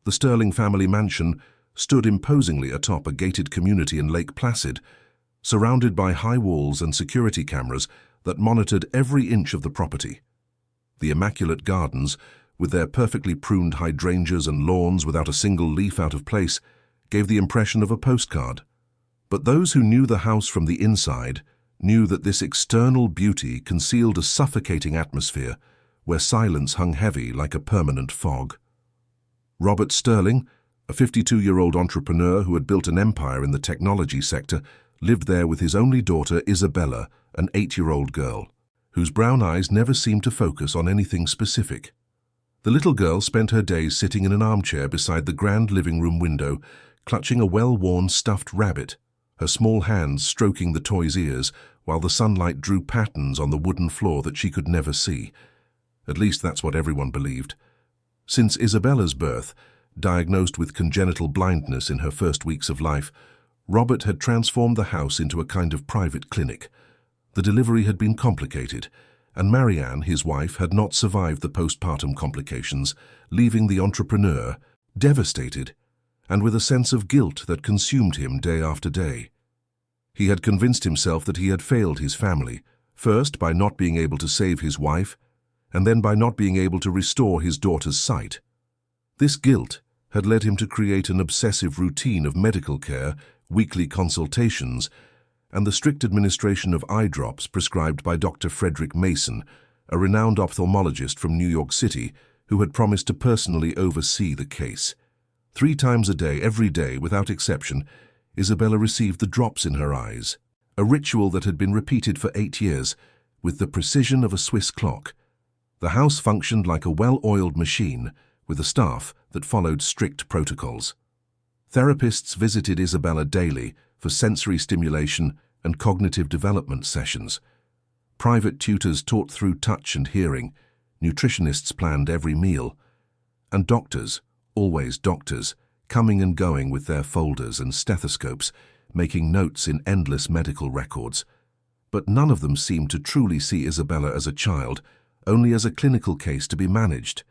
The Sterling family mansion stood imposingly atop a gated community in Lake Placid, surrounded by high walls and security cameras that monitored every inch of the property. The immaculate gardens, with their perfectly pruned hydrangeas and lawns without a single leaf out of place, gave the impression of a postcard. But those who knew the house from the inside knew that this external beauty concealed a suffocating atmosphere where silence hung heavy like a permanent fog. Robert Sterling, a 52-year-old entrepreneur who had built an empire in the technology sector, lived there with his only daughter, Isabella, an 8-year-old girl, whose brown eyes never seemed to focus on anything specific. The little girl spent her days sitting in an armchair beside the grand living room window, clutching a well-worn stuffed rabbit, her small hands stroking the toy's ears while the sunlight drew patterns on the wooden floor that she could never see. At least that's what everyone believed. Since Isabella's birth, diagnosed with congenital blindness in her first weeks of life, Robert had transformed the house into a kind of private clinic. The delivery had been complicated, and Marianne, his wife, had not survived the postpartum complications, leaving the entrepreneur devastated and with a sense of guilt that consumed him day after day. He had convinced himself that he had failed his family, first by not being able to save his wife, and then by not being able to restore his daughter's sight. This guilt had led him to create an obsessive routine of medical care, weekly consultations, and the strict administration of eye drops prescribed by Dr. Frederick Mason, a renowned ophthalmologist from New York City who had promised to personally oversee the case. 3 times a day, every day, without exception, Isabella received the drops in her eyes, a ritual that had been repeated for 8 years, with the precision of a Swiss clock. The house functioned like a well-oiled machine, with a staff that followed strict protocols. Therapists visited Isabella daily for sensory stimulation and cognitive development sessions. Private tutors taught through touch and hearing, nutritionists planned every meal, and doctors, always doctors, coming and going with their folders and stethoscopes, making notes in endless medical records. But none of them seemed to truly see Isabella as a child, only as a clinical case to be managed.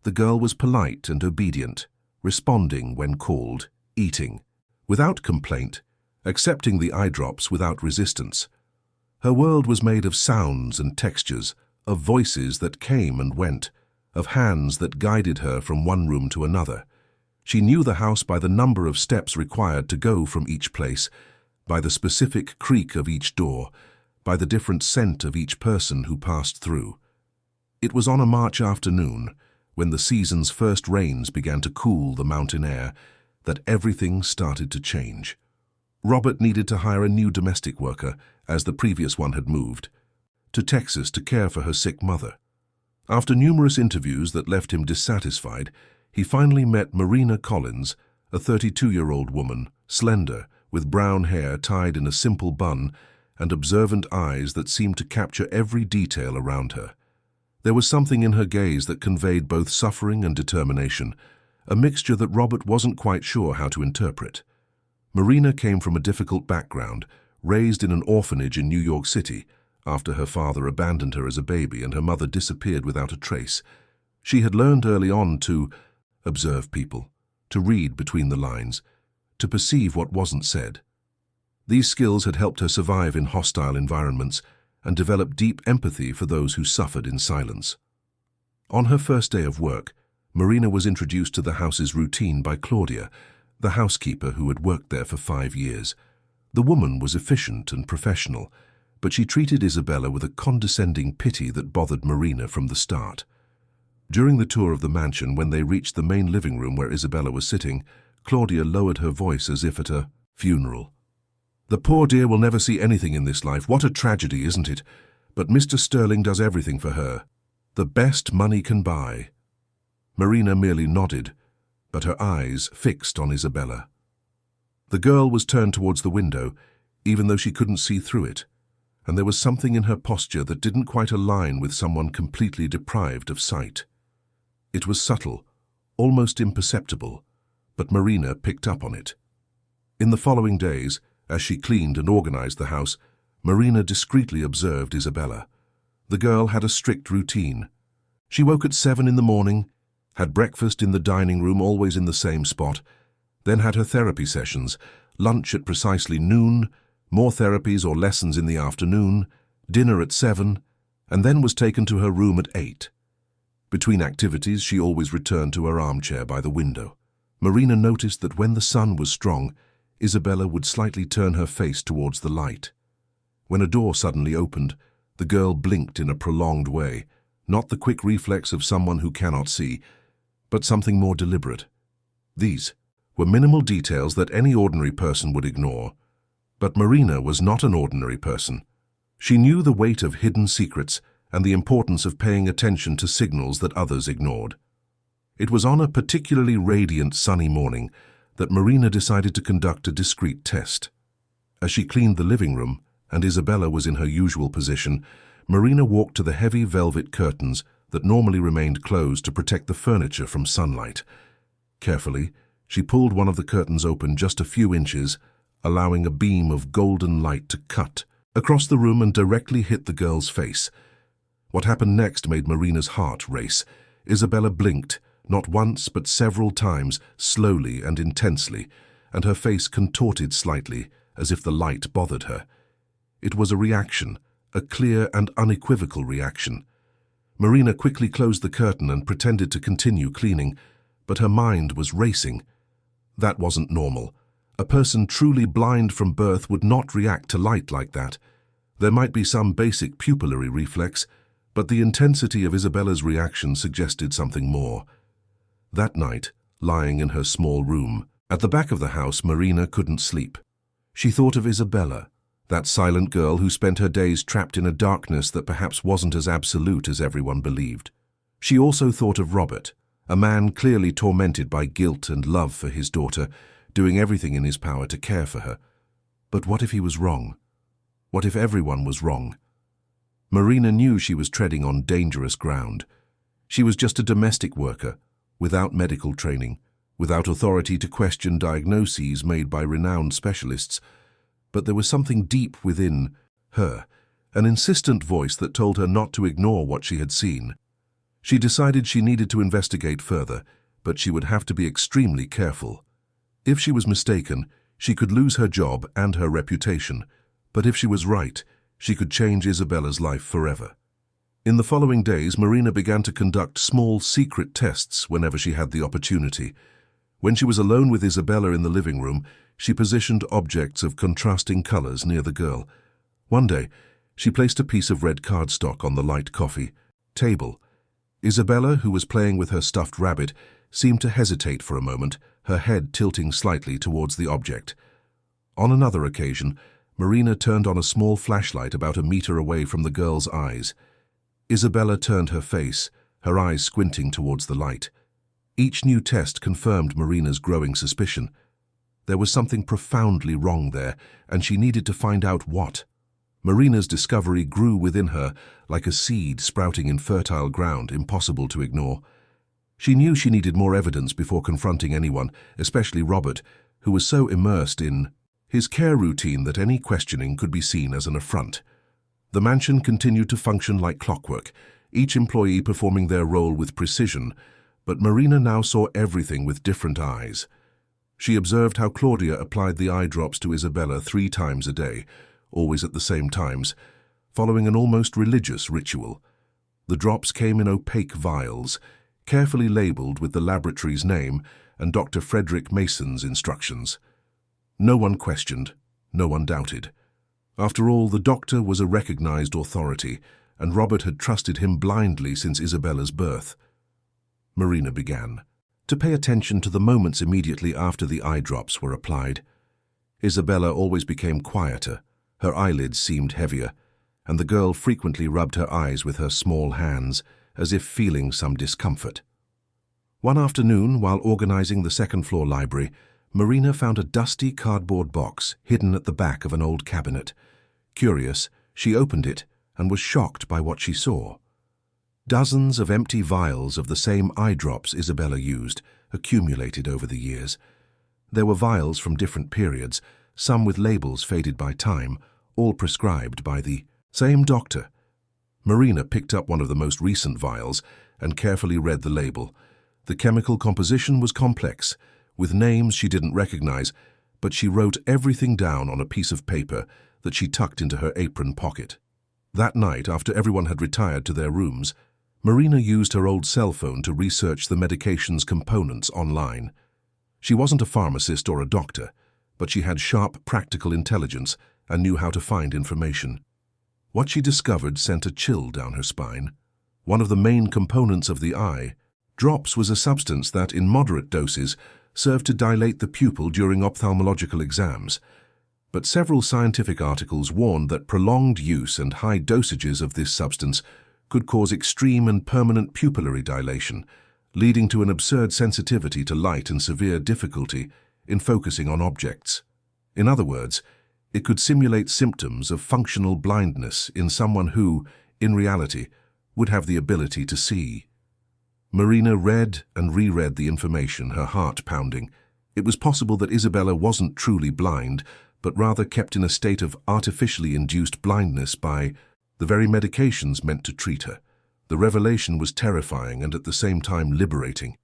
The girl was polite and obedient, responding when called, eating, without complaint, accepting the eye drops without resistance. Her world was made of sounds and textures, of voices that came and went, of hands that guided her from one room to another. She knew the house by the number of steps required to go from each place, by the specific creak of each door, by the different scent of each person who passed through. It was on a March afternoon, when the season's first rains began to cool the mountain air, that everything started to change. Robert needed to hire a new domestic worker, as the previous one had moved, to Texas to care for her sick mother. After numerous interviews that left him dissatisfied, he finally met Marina Collins, a 32-year-old woman, slender, with brown hair tied in a simple bun and observant eyes that seemed to capture every detail around her. There was something in her gaze that conveyed both suffering and determination, a mixture that Robert wasn't quite sure how to interpret. Marina came from a difficult background, raised in an orphanage in New York City, after her father abandoned her as a baby and her mother disappeared without a trace. She had learned early on to observe people, to read between the lines, to perceive what wasn't said. These skills had helped her survive in hostile environments and develop deep empathy for those who suffered in silence. On her first day of work, Marina was introduced to the house's routine by Claudia, the housekeeper who had worked there for 5 years. The woman was efficient and professional, but she treated Isabella with a condescending pity that bothered Marina from the start. During the tour of the mansion, when they reached the main living room where Isabella was sitting, Claudia lowered her voice as if at a funeral. "The poor dear will never see anything in this life. What a tragedy, isn't it? But Mr. Sterling does everything for her. The best money can buy." Marina merely nodded, but her eyes fixed on Isabella. The girl was turned towards the window, even though she couldn't see through it, and there was something in her posture that didn't quite align with someone completely deprived of sight. It was subtle, almost imperceptible, but Marina picked up on it. In the following days, as she cleaned and organized the house, Marina discreetly observed Isabella. The girl had a strict routine. She woke at 7 in the morning, had breakfast in the dining room, always in the same spot, then had her therapy sessions, lunch at precisely noon, more therapies or lessons in the afternoon, dinner at 7, and then was taken to her room at 8. Between activities, she always returned to her armchair by the window. Marina noticed that when the sun was strong, Isabella would slightly turn her face towards the light. When a door suddenly opened, the girl blinked in a prolonged way, not the quick reflex of someone who cannot see, but something more deliberate. These were minimal details that any ordinary person would ignore. But Marina was not an ordinary person. She knew the weight of hidden secrets and the importance of paying attention to signals that others ignored. It was on a particularly radiant sunny morning that Marina decided to conduct a discreet test. As she cleaned the living room and Isabella was in her usual position, Marina walked to the heavy velvet curtains that normally remained closed to protect the furniture from sunlight. Carefully, she pulled one of the curtains open just a few inches, allowing a beam of golden light to cut across the room and directly hit the girl's face. What happened next made Marina's heart race. Isabella blinked, not once but several times, slowly and intensely, and her face contorted slightly, as if the light bothered her. It was a reaction, a clear and unequivocal reaction. Marina quickly closed the curtain and pretended to continue cleaning, but her mind was racing. That wasn't normal. A person truly blind from birth would not react to light like that. There might be some basic pupillary reflex, but the intensity of Isabella's reaction suggested something more. That night, lying in her small room, at the back of the house, Marina couldn't sleep. She thought of Isabella, that silent girl who spent her days trapped in a darkness that perhaps wasn't as absolute as everyone believed. She also thought of Robert, a man clearly tormented by guilt and love for his daughter, doing everything in his power to care for her. But what if he was wrong? What if everyone was wrong? Marina knew she was treading on dangerous ground. She was just a domestic worker, without medical training, without authority to question diagnoses made by renowned specialists. But there was something deep within her, an insistent voice that told her not to ignore what she had seen. She decided she needed to investigate further, but she would have to be extremely careful. If she was mistaken, she could lose her job and her reputation, but if she was right, she could change Isabella's life forever. In the following days, Marina began to conduct small, secret tests whenever she had the opportunity. When she was alone with Isabella in the living room, she positioned objects of contrasting colors near the girl. One day, she placed a piece of red cardstock on the light coffee table. Isabella, who was playing with her stuffed rabbit, seemed to hesitate for a moment, her head tilting slightly towards the object. On another occasion, Marina turned on a small flashlight about a meter away from the girl's eyes. Isabella turned her face, her eyes squinting towards the light. Each new test confirmed Marina's growing suspicion. There was something profoundly wrong there, and she needed to find out what. Marina's discovery grew within her like a seed sprouting in fertile ground, impossible to ignore. She knew she needed more evidence before confronting anyone, especially Robert, who was so immersed in his care routine that any questioning could be seen as an affront. The mansion continued to function like clockwork, each employee performing their role with precision, but Marina now saw everything with different eyes. She observed how Claudia applied the eye drops to Isabella 3 times a day, always at the same times, following an almost religious ritual. The drops came in opaque vials, carefully labeled with the laboratory's name and Dr. Frederick Mason's instructions. No one questioned, no one doubted. After all, the doctor was a recognized authority, and Robert had trusted him blindly since Isabella's birth. Marina began to pay attention to the moments immediately after the eye drops were applied. Isabella always became quieter, her eyelids seemed heavier, and the girl frequently rubbed her eyes with her small hands, as if feeling some discomfort. One afternoon, while organizing the second-floor library, Marina found a dusty cardboard box hidden at the back of an old cabinet. Curious, she opened it and was shocked by what she saw. Dozens of empty vials of the same eye drops Isabella used, accumulated over the years. There were vials from different periods, some with labels faded by time, all prescribed by the same doctor. Marina picked up one of the most recent vials and carefully read the label. The chemical composition was complex, with names she didn't recognize, but she wrote everything down on a piece of paper that she tucked into her apron pocket. That night, after everyone had retired to their rooms, Marina used her old cell phone to research the medication's components online. She wasn't a pharmacist or a doctor, but she had sharp, practical intelligence and knew how to find information. What she discovered sent a chill down her spine. One of the main components of the eye, drops, was a substance that, in moderate doses, served to dilate the pupil during ophthalmological exams. But several scientific articles warned that prolonged use and high dosages of this substance could cause extreme and permanent pupillary dilation, leading to an absurd sensitivity to light and severe difficulty in focusing on objects. In other words, it could simulate symptoms of functional blindness in someone who, in reality, would have the ability to see. Marina read and reread the information, her heart pounding. It was possible that Isabella wasn't truly blind, but rather kept in a state of artificially induced blindness by the very medications meant to treat her. The revelation was terrifying and at the same time liberating.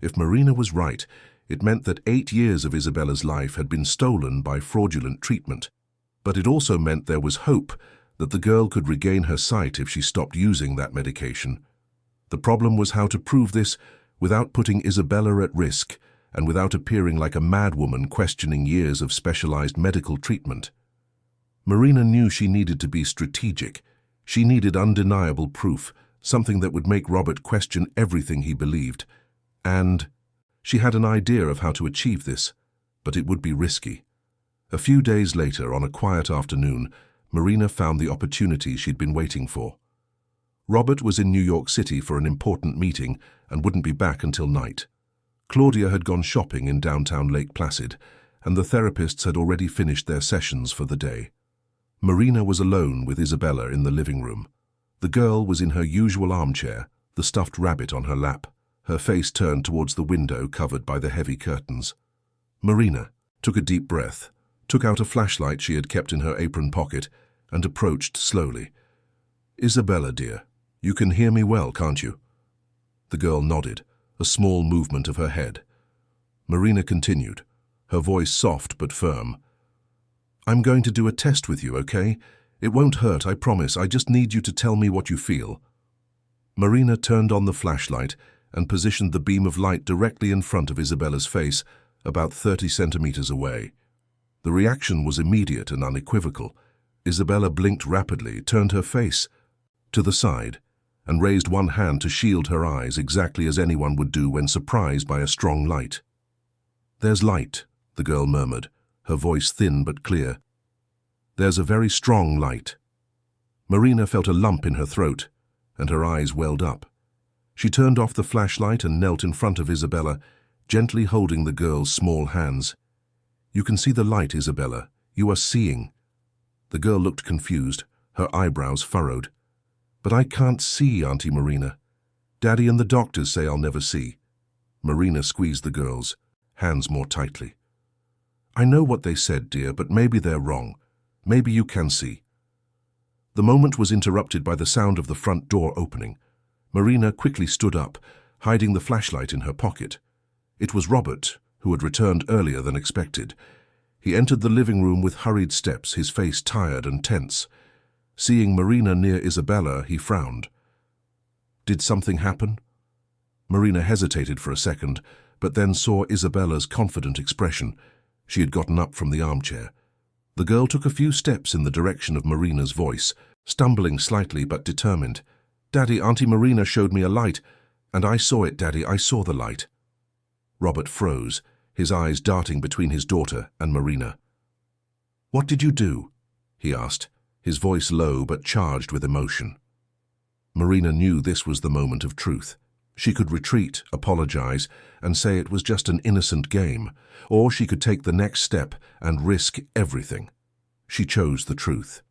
If Marina was right, it meant that 8 years of Isabella's life had been stolen by fraudulent treatment. But it also meant there was hope that the girl could regain her sight if she stopped using that medication. The problem was how to prove this without putting Isabella at risk and without appearing like a madwoman questioning years of specialized medical treatment. Marina knew she needed to be strategic. She needed undeniable proof, something that would make Robert question everything he believed. And she had an idea of how to achieve this, but it would be risky. A few days later, on a quiet afternoon, Marina found the opportunity she'd been waiting for. Robert was in New York City for an important meeting and wouldn't be back until night. Claudia had gone shopping in downtown Lake Placid, and the therapists had already finished their sessions for the day. Marina was alone with Isabella in the living room. The girl was in her usual armchair, the stuffed rabbit on her lap, her face turned towards the window covered by the heavy curtains. Marina took a deep breath, took out a flashlight she had kept in her apron pocket, and approached slowly. "Isabella, dear, you can hear me well, can't you?" The girl nodded, a small movement of her head. Marina continued, her voice soft but firm. "I'm going to do a test with you, okay? It won't hurt, I promise. I just need you to tell me what you feel." Marina turned on the flashlight and positioned the beam of light directly in front of Isabella's face, about 30 centimeters away. The reaction was immediate and unequivocal. Isabella blinked rapidly, turned her face to the side, and raised one hand to shield her eyes exactly as anyone would do when surprised by a strong light. "There's light," the girl murmured, her voice thin but clear. "There's a very strong light." Marina felt a lump in her throat, and her eyes welled up. She turned off the flashlight and knelt in front of Isabella, gently holding the girl's small hands. "You can see the light, Isabella. You are seeing." The girl looked confused, her eyebrows furrowed. "But I can't see, Auntie Marina. Daddy and the doctors say I'll never see." Marina squeezed the girl's hands more tightly. "I know what they said, dear, but maybe they're wrong. Maybe you can see." The moment was interrupted by the sound of the front door opening. Marina quickly stood up, hiding the flashlight in her pocket. It was Robert, who had returned earlier than expected. He entered the living room with hurried steps, his face tired and tense. Seeing Marina near Isabella, he frowned. "Did something happen?" Marina hesitated for a second, but then saw Isabella's confident expression. She had gotten up from the armchair. The girl took a few steps in the direction of Marina's voice, stumbling slightly but determined. "Daddy, Auntie Marina showed me a light, and I saw it, Daddy, I saw the light." Robert froze, his eyes darting between his daughter and Marina. "What did you do?" he asked, his voice low but charged with emotion. Marina knew this was the moment of truth. She could retreat, apologize, and say it was just an innocent game, or she could take the next step and risk everything. She chose the truth.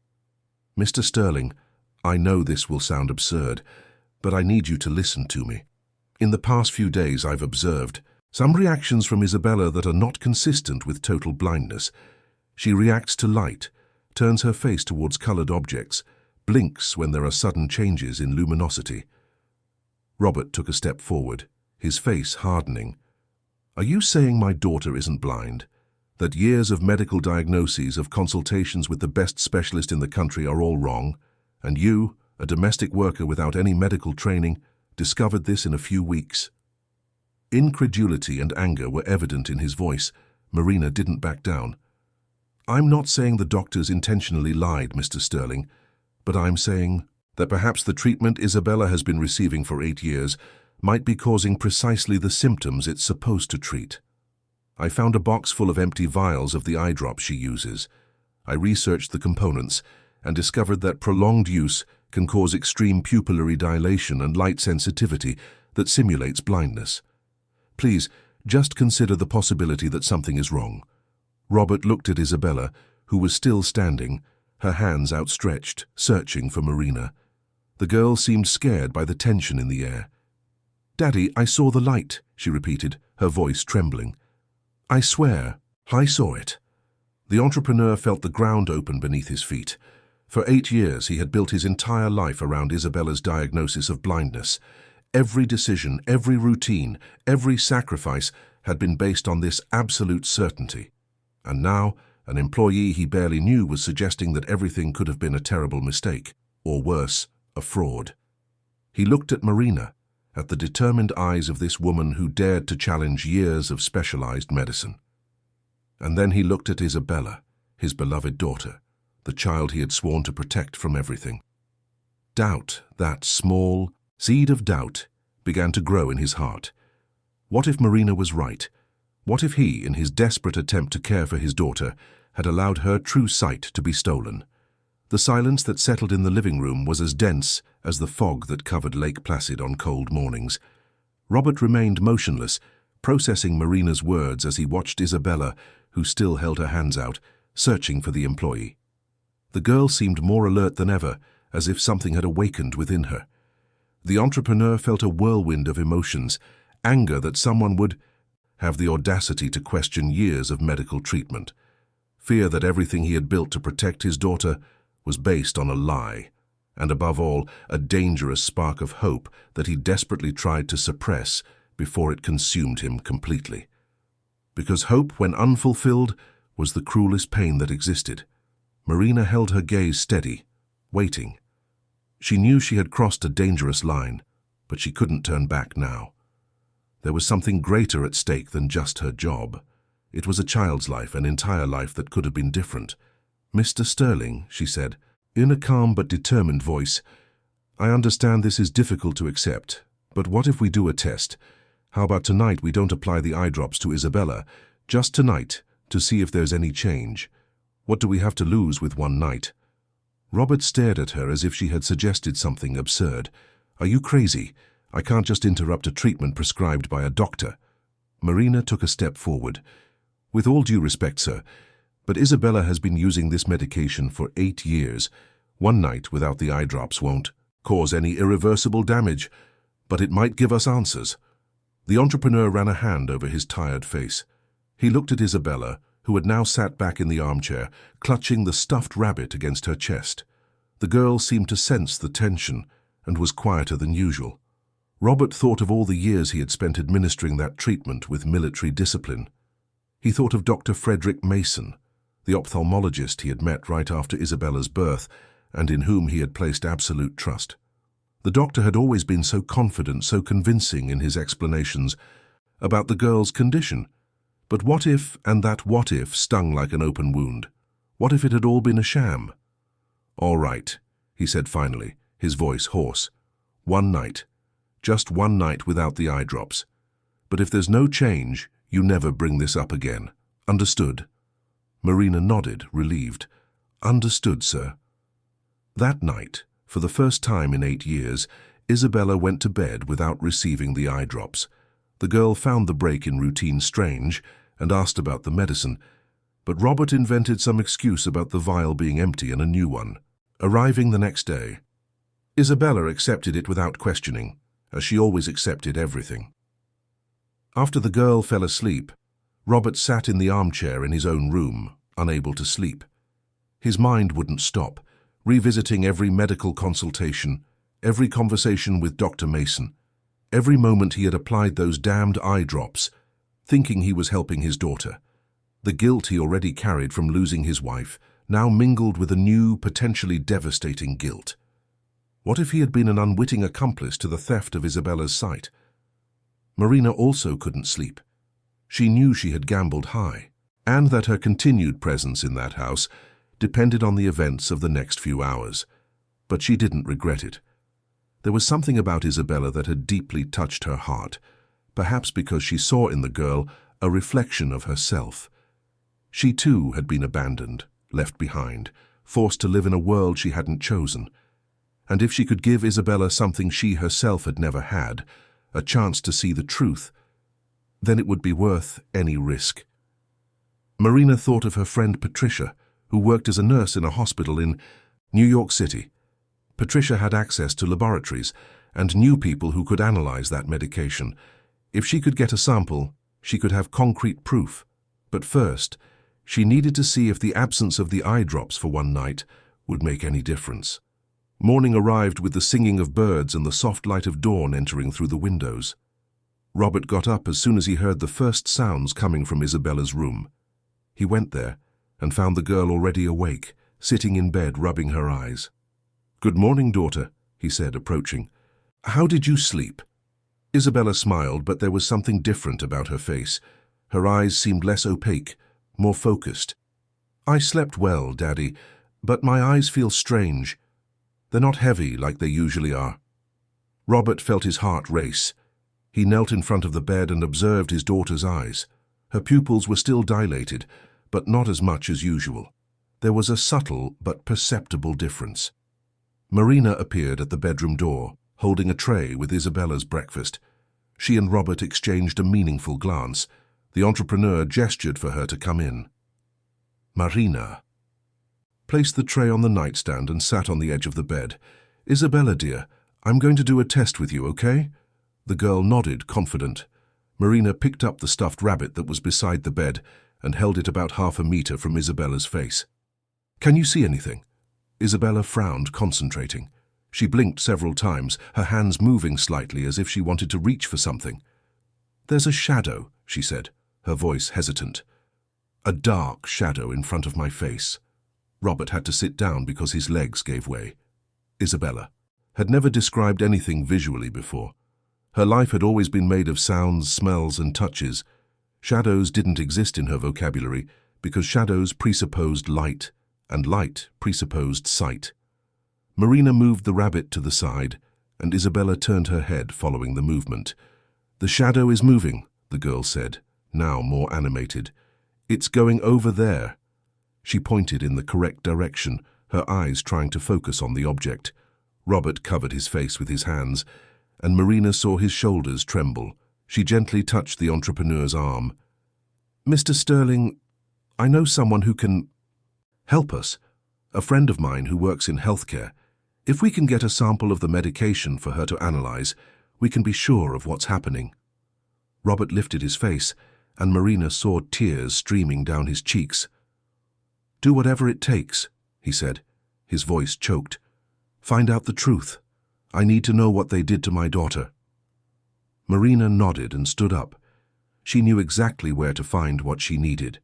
"Mr. Sterling, I know this will sound absurd, but I need you to listen to me. In the past few days I've observed some reactions from Isabella that are not consistent with total blindness. She reacts to light, turns her face towards colored objects, blinks when there are sudden changes in luminosity." Robert took a step forward, his face hardening. "Are you saying my daughter isn't blind? That years of medical diagnoses, of consultations with the best specialist in the country are all wrong? And you, a domestic worker without any medical training, discovered this in a few weeks?" Incredulity and anger were evident in his voice. Marina didn't back down. "I'm not saying the doctors intentionally lied, Mr. Sterling, but I'm saying that perhaps the treatment Isabella has been receiving for 8 years might be causing precisely the symptoms it's supposed to treat. I found a box full of empty vials of the eye drops she uses. I researched the components and discovered that prolonged use can cause extreme pupillary dilation and light sensitivity that simulates blindness. Please, just consider the possibility that something is wrong." Robert looked at Isabella, who was still standing, her hands outstretched, searching for Marina. The girl seemed scared by the tension in the air. "Daddy, I saw the light," she repeated, her voice trembling. "I swear, I saw it." The entrepreneur felt the ground open beneath his feet. For 8 years, he had built his entire life around Isabella's diagnosis of blindness. Every decision, every routine, every sacrifice had been based on this absolute certainty. And now, an employee he barely knew was suggesting that everything could have been a terrible mistake, or worse, a fraud. He looked at Marina, at the determined eyes of this woman who dared to challenge years of specialized medicine. And then he looked at Isabella, his beloved daughter, the child he had sworn to protect from everything. Doubt, that small seed of doubt, began to grow in his heart. What if Marina was right? What if he, in his desperate attempt to care for his daughter, had allowed her true sight to be stolen? The silence that settled in the living room was as dense as the fog that covered Lake Placid on cold mornings. Robert remained motionless, processing Marina's words as he watched Isabella, who still held her hands out, searching for the employee. The girl seemed more alert than ever, as if something had awakened within her. The entrepreneur felt a whirlwind of emotions, anger that someone would have the audacity to question years of medical treatment, fear that everything he had built to protect his daughter was based on a lie, and above all, a dangerous spark of hope that he desperately tried to suppress before it consumed him completely. Because hope, when unfulfilled, was the cruelest pain that existed. Marina held her gaze steady, waiting. She knew she had crossed a dangerous line, but she couldn't turn back now. There was something greater at stake than just her job. It was a child's life, an entire life that could have been different. "Mr. Sterling," she said, in a calm but determined voice, "I understand this is difficult to accept, but what if we do a test? How about tonight we don't apply the eye drops to Isabella, just tonight, to see if there's any change? What do we have to lose with one night?" Robert stared at her as if she had suggested something absurd. "Are you crazy? I can't just interrupt a treatment prescribed by a doctor." Marina took a step forward. "With all due respect, sir, but Isabella has been using this medication for 8 years. One night without the eye drops won't cause any irreversible damage, but it might give us answers." The entrepreneur ran a hand over his tired face. He looked at Isabella, who had now sat back in the armchair, clutching the stuffed rabbit against her chest. The girl seemed to sense the tension and was quieter than usual. Robert thought of all the years he had spent administering that treatment with military discipline. He thought of Dr. Frederick Mason, the ophthalmologist he had met right after Isabella's birth and in whom he had placed absolute trust. The doctor had always been so confident, so convincing in his explanations about the girl's condition. But what if, and that what if stung like an open wound? What if it had all been a sham? "All right," he said finally, his voice hoarse. "One night. Just one night without the eye drops. But if there's no change, you never bring this up again. Understood?" Marina nodded, relieved. "Understood, sir." That night, for the first time in 8 years, Isabella went to bed without receiving the eye drops. The girl found the break in routine strange and asked about the medicine, but Robert invented some excuse about the vial being empty and a new one, arriving the next day. Isabella accepted it without questioning, as she always accepted everything. After the girl fell asleep, Robert sat in the armchair in his own room, unable to sleep. His mind wouldn't stop, revisiting every medical consultation, every conversation with Dr. Mason. Every moment he had applied those damned eye drops, thinking he was helping his daughter. The guilt he already carried from losing his wife now mingled with a new, potentially devastating guilt. What if he had been an unwitting accomplice to the theft of Isabella's sight? Marina also couldn't sleep. She knew she had gambled high, and that her continued presence in that house depended on the events of the next few hours. But she didn't regret it. There was something about Isabella that had deeply touched her heart, perhaps because she saw in the girl a reflection of herself. She too had been abandoned, left behind, forced to live in a world she hadn't chosen. And if she could give Isabella something she herself had never had, a chance to see the truth, then it would be worth any risk. Marina thought of her friend Patricia, who worked as a nurse in a hospital in New York City. Patricia had access to laboratories and knew people who could analyze that medication. If she could get a sample, she could have concrete proof. But first, she needed to see if the absence of the eye drops for one night would make any difference. Morning arrived with the singing of birds and the soft light of dawn entering through the windows. Robert got up as soon as he heard the first sounds coming from Isabella's room. He went there and found the girl already awake, sitting in bed rubbing her eyes. "Good morning, daughter," he said, approaching. "How did you sleep?" Isabella smiled, but there was something different about her face. Her eyes seemed less opaque, more focused. "I slept well, Daddy, but my eyes feel strange. They're not heavy like they usually are." Robert felt his heart race. He knelt in front of the bed and observed his daughter's eyes. Her pupils were still dilated, but not as much as usual. There was a subtle but perceptible difference. Marina appeared at the bedroom door, holding a tray with Isabella's breakfast. She and Robert exchanged a meaningful glance. The entrepreneur gestured for her to come in. Marina placed the tray on the nightstand and sat on the edge of the bed. "Isabella, dear, I'm going to do a test with you, okay?" The girl nodded, confident. Marina picked up the stuffed rabbit that was beside the bed and held it about 1/2 meter from Isabella's face. "Can you see anything?" Isabella frowned, concentrating. She blinked several times, her hands moving slightly as if she wanted to reach for something. "There's a shadow," she said, her voice hesitant. "A dark shadow in front of my face." Robert had to sit down because his legs gave way. Isabella had never described anything visually before. Her life had always been made of sounds, smells, and touches. Shadows didn't exist in her vocabulary because shadows presupposed light, and light presupposed sight. Marina moved the rabbit to the side, and Isabella turned her head following the movement. "The shadow is moving," the girl said, now more animated. "It's going over there." She pointed in the correct direction, her eyes trying to focus on the object. Robert covered his face with his hands, and Marina saw his shoulders tremble. She gently touched the entrepreneur's arm. "Mr. Sterling, I know someone who can help us, a friend of mine who works in healthcare. If we can get a sample of the medication for her to analyze, we can be sure of what's happening." Robert lifted his face, and Marina saw tears streaming down his cheeks. "Do whatever it takes," he said, his voice choked. "Find out the truth. I need to know what they did to my daughter." Marina nodded and stood up. She knew exactly where to find what she needed.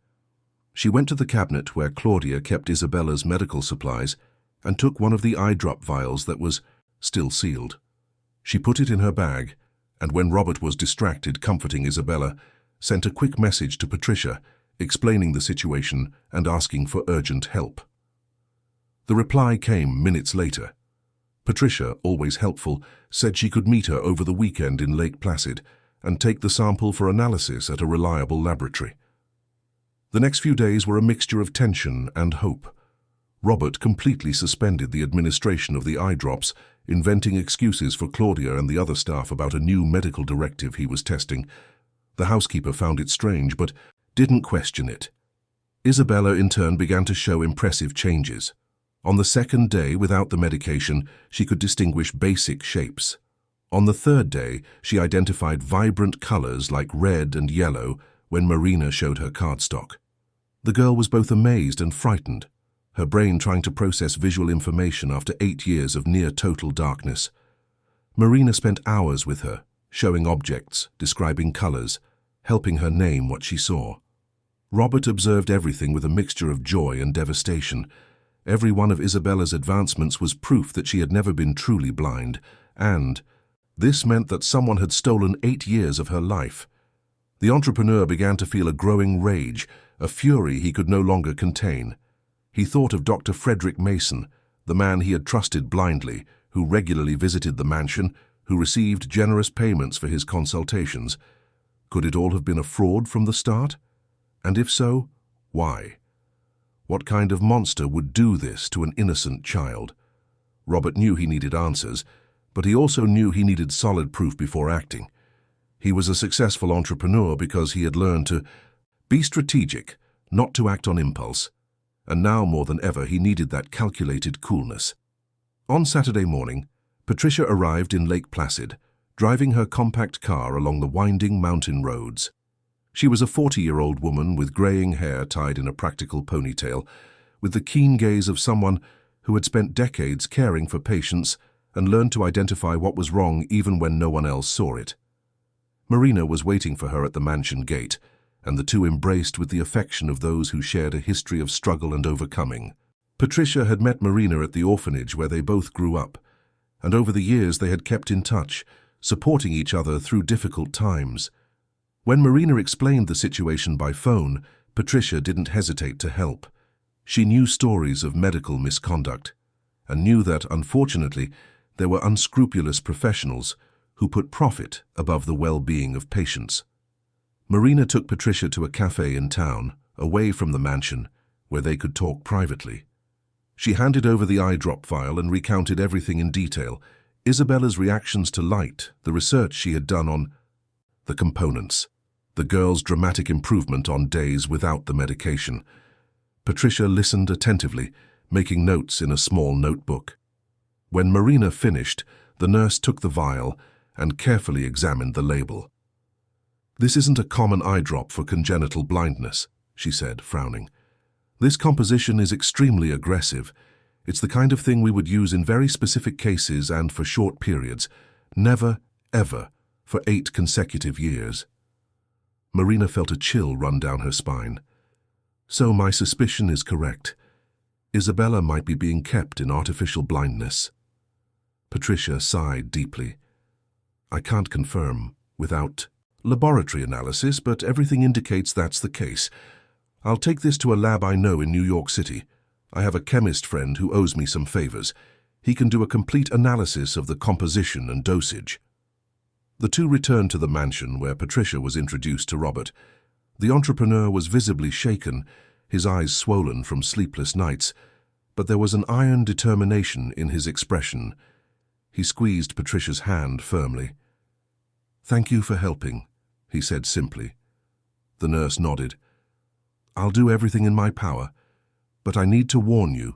She went to the cabinet where Claudia kept Isabella's medical supplies and took one of the eye drop vials that was still sealed. She put it in her bag, and when Robert was distracted comforting Isabella, sent a quick message to Patricia, explaining the situation and asking for urgent help. The reply came minutes later. Patricia, always helpful, said she could meet her over the weekend in Lake Placid and take the sample for analysis at a reliable laboratory. The next few days were a mixture of tension and hope. Robert completely suspended the administration of the eye drops, inventing excuses for Claudia and the other staff about a new medical directive he was testing. The housekeeper found it strange, but didn't question it. Isabella, in turn, began to show impressive changes. On the second day, without the medication, she could distinguish basic shapes. On the third day, she identified vibrant colors like red and yellow when Marina showed her cardstock. The girl was both amazed and frightened, her brain trying to process visual information after 8 years of near-total darkness. Marina spent hours with her, showing objects, describing colors, helping her name what she saw. Robert observed everything with a mixture of joy and devastation. Every one of Isabella's advancements was proof that she had never been truly blind, and this meant that someone had stolen 8 years of her life. The entrepreneur began to feel a growing rage, a fury he could no longer contain. He thought of Dr. Frederick Mason, the man he had trusted blindly, who regularly visited the mansion, who received generous payments for his consultations. Could it all have been a fraud from the start? And if so, why? What kind of monster would do this to an innocent child? Robert knew he needed answers, but he also knew he needed solid proof before acting. He was a successful entrepreneur because he had learned to be strategic, not to act on impulse. And now more than ever he needed that calculated coolness. On Saturday morning, Patricia arrived in Lake Placid, driving her compact car along the winding mountain roads. She was a 40-year-old woman with graying hair tied in a practical ponytail, with the keen gaze of someone who had spent decades caring for patients and learned to identify what was wrong even when no one else saw it. Marina was waiting for her at the mansion gate, and the two embraced with the affection of those who shared a history of struggle and overcoming. Patricia had met Marina at the orphanage where they both grew up, and over the years they had kept in touch, supporting each other through difficult times. When Marina explained the situation by phone, Patricia didn't hesitate to help. She knew stories of medical misconduct, and knew that, unfortunately, there were unscrupulous professionals who put profit above the well-being of patients. Marina took Patricia to a cafe in town, away from the mansion, where they could talk privately. She handed over the eye drop file and recounted everything in detail: Isabella's reactions to light, the research she had done on the components, the girl's dramatic improvement on days without the medication. Patricia listened attentively, making notes in a small notebook. When Marina finished, the nurse took the vial and carefully examined the label. "This isn't a common eye drop for congenital blindness," she said, frowning. "This composition is extremely aggressive. It's the kind of thing we would use in very specific cases and for short periods. Never, ever, for 8 consecutive years." Marina felt a chill run down her spine. So my suspicion is correct. Isabella might be being kept in artificial blindness. Patricia sighed deeply. "I can't confirm without laboratory analysis, but everything indicates that's the case. I'll take this to a lab I know in New York City. I have a chemist friend who owes me some favors. He can do a complete analysis of the composition and dosage." The two returned to the mansion where Patricia was introduced to Robert. The entrepreneur was visibly shaken, his eyes swollen from sleepless nights, but there was an iron determination in his expression. He squeezed Patricia's hand firmly. "Thank you for helping," he said simply. The nurse nodded. "I'll do everything in my power, but I need to warn you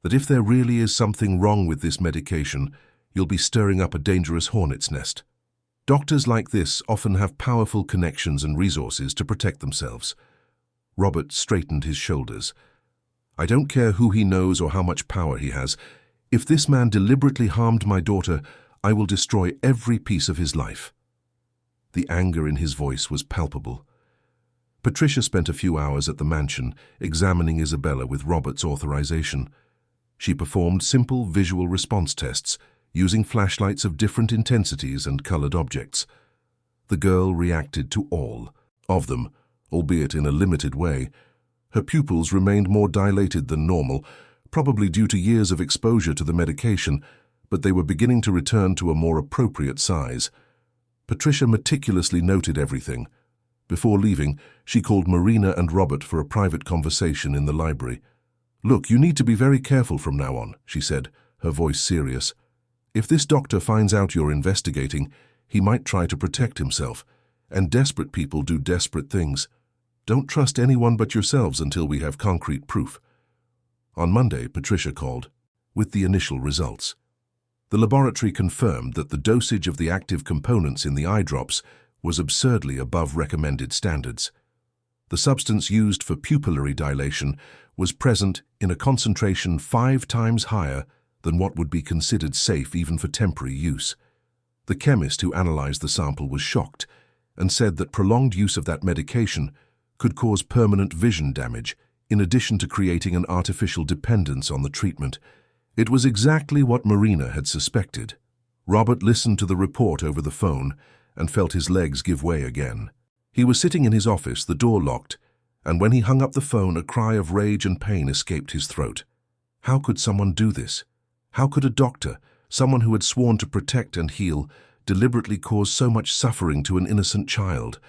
that if there really is something wrong with this medication, you'll be stirring up a dangerous hornet's nest. Doctors like this often have powerful connections and resources to protect themselves." Robert straightened his shoulders. "I don't care who he knows or how much power he has. If this man deliberately harmed my daughter, I will destroy every piece of his life." The anger in his voice was palpable. Patricia spent a few hours at the mansion, examining Isabella with Robert's authorization. She performed simple visual response tests, using flashlights of different intensities and colored objects. The girl reacted to all of them, albeit in a limited way. Her pupils remained more dilated than normal, probably due to years of exposure to the medication, but they were beginning to return to a more appropriate size. Patricia meticulously noted everything. Before leaving, she called Marina and Robert for a private conversation in the library. "Look, you need to be very careful from now on," she said, her voice serious. "If this doctor finds out you're investigating, he might try to protect himself, and desperate people do desperate things. Don't trust anyone but yourselves until we have concrete proof." On Monday, Patricia called, with the initial results. The laboratory confirmed that the dosage of the active components in the eye drops was absurdly above recommended standards. The substance used for pupillary dilation was present in a concentration 5 times higher than what would be considered safe even for temporary use. The chemist who analyzed the sample was shocked and said that prolonged use of that medication could cause permanent vision damage, in addition to creating an artificial dependence on the treatment. It was exactly what Marina had suspected. Robert listened to the report over the phone and felt his legs give way again. He was sitting in his office, the door locked, and when he hung up the phone, a cry of rage and pain escaped his throat. How could someone do this? How could a doctor, someone who had sworn to protect and heal, deliberately cause so much suffering to an innocent child?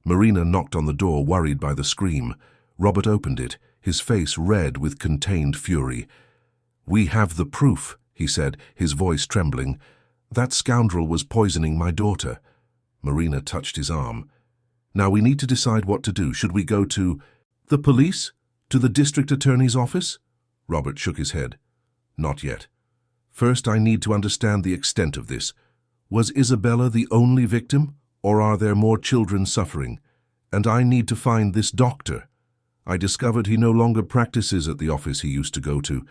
Marina knocked on the door, worried by the scream. Robert opened it, his face red with contained fury. "We have the proof," he said, his voice trembling. "That scoundrel was poisoning my daughter." Marina touched his arm. "Now we need to decide what to do. Should we go to the police? To the district attorney's office?" Robert shook his head. "Not yet. First, I need to understand the extent of this. Was Isabella the only victim, or are there more children suffering? And I need to find this doctor. I discovered he no longer practices at the office he used to go to.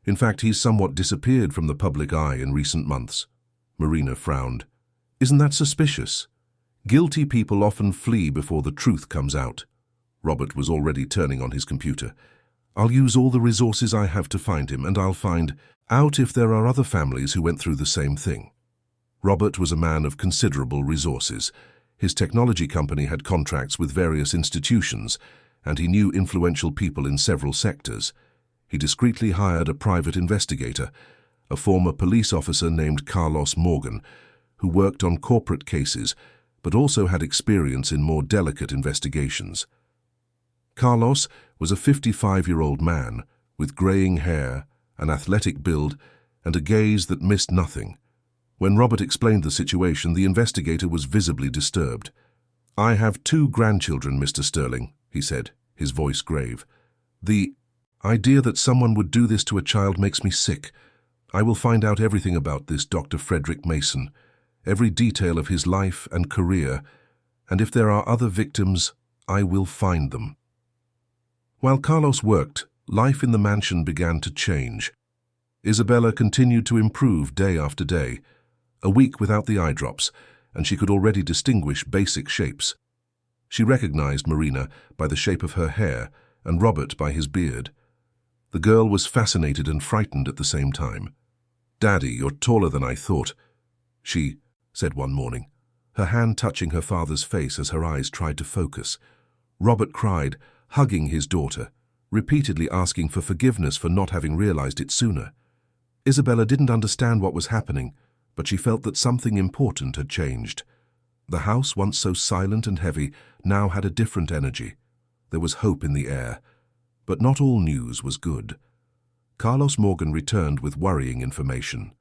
In fact, he's somewhat disappeared from the public eye in recent months." Marina frowned. "Isn't that suspicious? Guilty people often flee before the truth comes out." Robert was already turning on his computer. "I'll use all the resources I have to find him, and I'll find out if there are other families who went through the same thing." Robert was a man of considerable resources. His technology company had contracts with various institutions, and he knew influential people in several sectors. He discreetly hired a private investigator, a former police officer named Carlos Morgan, who worked on corporate cases but also had experience in more delicate investigations. Carlos was a 55-year-old man with graying hair, an athletic build, and a gaze that missed nothing. When Robert explained the situation, the investigator was visibly disturbed. "I have 2 grandchildren, Mr. Sterling," he said, his voice grave. "The idea that someone would do this to a child makes me sick. I will find out everything about this Dr. Frederick Mason, every detail of his life and career, and if there are other victims, I will find them." While Carlos worked, life in the mansion began to change. Isabella continued to improve day after day. A week without the eye drops, and she could already distinguish basic shapes. She recognized Marina by the shape of her hair and Robert by his beard. The girl was fascinated and frightened at the same time. "Daddy, you're taller than I thought," she said one morning, her hand touching her father's face as her eyes tried to focus. Robert cried, hugging his daughter, repeatedly asking for forgiveness for not having realized it sooner. Isabella didn't understand what was happening, but she felt that something important had changed. The house, once so silent and heavy, now had a different energy. There was hope in the air. But not all news was good. Carlos Morgan returned with worrying information.